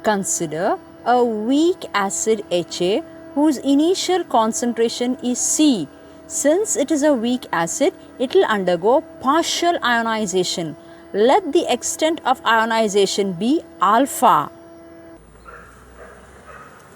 Consider a weak acid HA whose initial concentration is C. Since it is a weak acid, it will undergo partial ionization. Let the extent of ionization be alpha.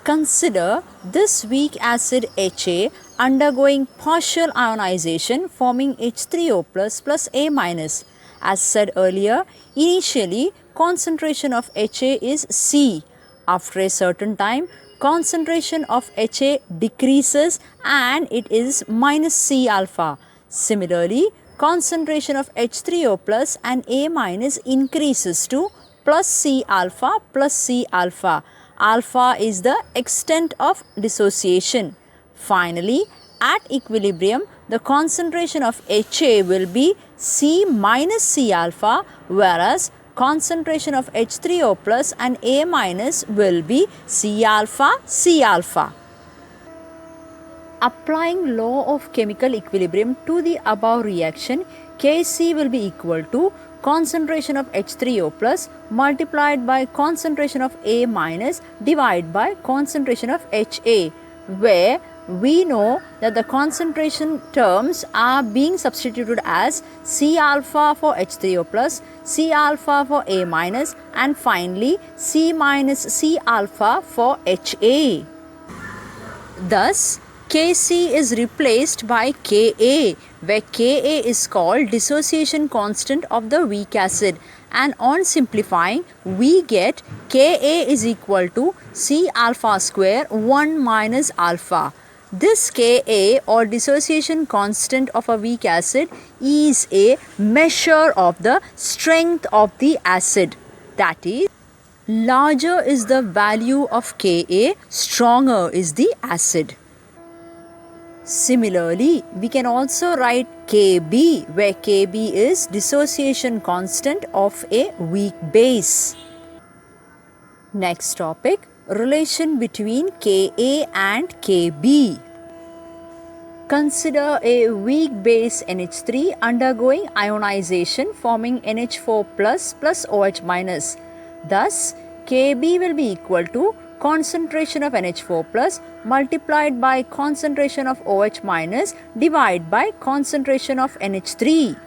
Consider this weak acid HA undergoing partial ionization forming H3O plus A minus. As said earlier, initially concentration of HA is C. After a certain time, concentration of HA decreases and it is minus C alpha. Similarly, concentration of H3O plus and A minus increases to plus C alpha plus C alpha. Alpha is the extent of dissociation. Finally, at equilibrium, the concentration of HA will be C minus C alpha, whereas concentration of H3O plus and A minus will be C alpha, C alpha. Applying law of chemical equilibrium to the above reaction, Kc will be equal to concentration of H3O plus multiplied by concentration of A minus divided by concentration of HA, where we know that the concentration terms are being substituted as C alpha for H3O plus, C alpha for A minus, and finally C minus C alpha for HA. Thus, Kc is replaced by Ka, where Ka is called dissociation constant of the weak acid, and on simplifying we get Ka is equal to C alpha square 1 minus alpha. This Ka or dissociation constant of a weak acid is a measure of the strength of the acid. That is, larger is the value of Ka, stronger is the acid. Similarly, we can also write Kb, where Kb is dissociation constant of a weak base. Next topic, relation between Ka and Kb. Consider a weak base NH3 undergoing ionization forming NH4 plus OH minus. Thus, Kb will be equal to concentration of NH4 plus multiplied by concentration of OH minus divided by concentration of NH3.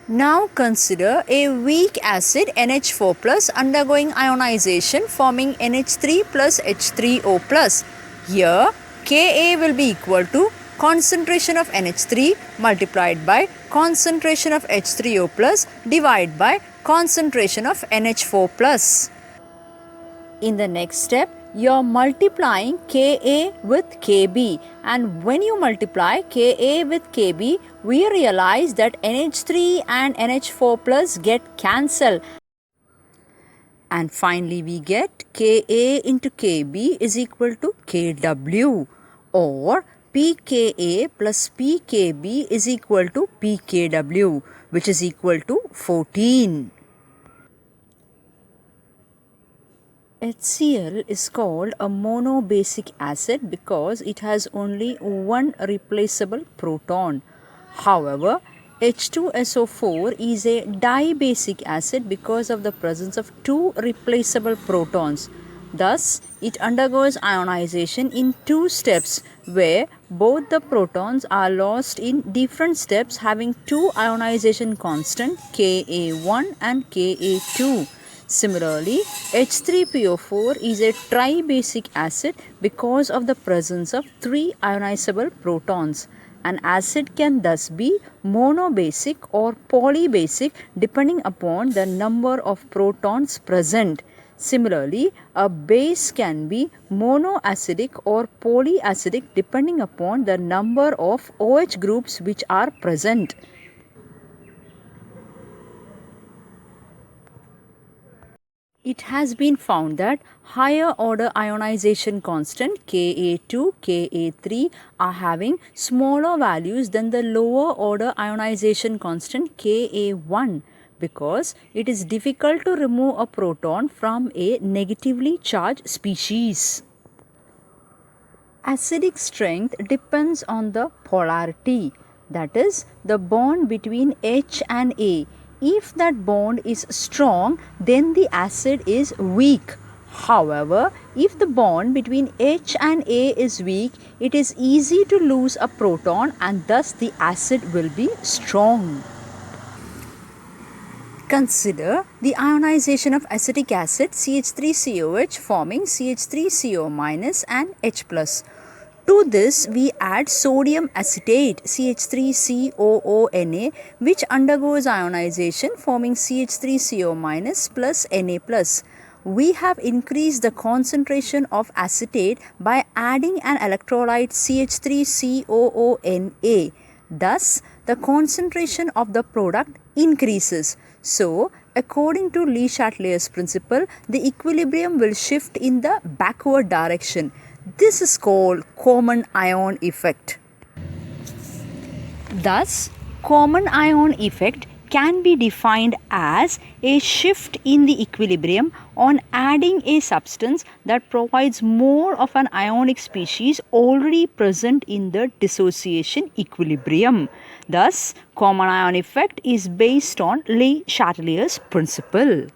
Now consider a weak acid NH4 plus undergoing ionization forming NH3 plus H3O plus. Here Ka will be equal to concentration of NH3 multiplied by concentration of H3O plus divided by concentration of NH4 plus. In the next step, you are multiplying Ka with Kb, and when you multiply Ka with Kb, we realize that NH3 and NH4 plus get cancelled, and finally we get Ka into Kb is equal to Kw, or pKa plus pKb is equal to pKw, which is equal to 14. HCl is called a monobasic acid because it has only one replaceable proton. However, H2SO4 is a dibasic acid because of the presence of two replaceable protons. Thus, it undergoes ionization in two steps where both the protons are lost in different steps having two ionization constant Ka1 and Ka2. Similarly, H3PO4 is a tribasic acid because of the presence of three ionizable protons. An acid can thus be monobasic or polybasic depending upon the number of protons present. Similarly, a base can be monoacidic or polyacidic depending upon the number of OH groups which are present. It has been found that higher order ionization constant Ka2, Ka3 are having smaller values than the lower order ionization constant Ka1 because it is difficult to remove a proton from a negatively charged species. Acidic strength depends on the polarity, that is, the bond between H and A. If that bond is strong, then the acid is weak. However, if the bond between H and A is weak, it is easy to lose a proton and thus the acid will be strong. Consider the ionization of acetic acid CH3COH forming CH3CO- and H+. To this, we add sodium acetate CH3COONa which undergoes ionization forming CH3CO- plus Na+. We have increased the concentration of acetate by adding an electrolyte CH3COONa. Thus, the concentration of the product increases. So, according to Le Chatelier's principle, the equilibrium will shift in the backward direction. This is called common ion effect. Thus, common ion effect can be defined as a shift in the equilibrium on adding a substance that provides more of an ionic species already present in the dissociation equilibrium. Thus, common ion effect is based on Le Chatelier's principle.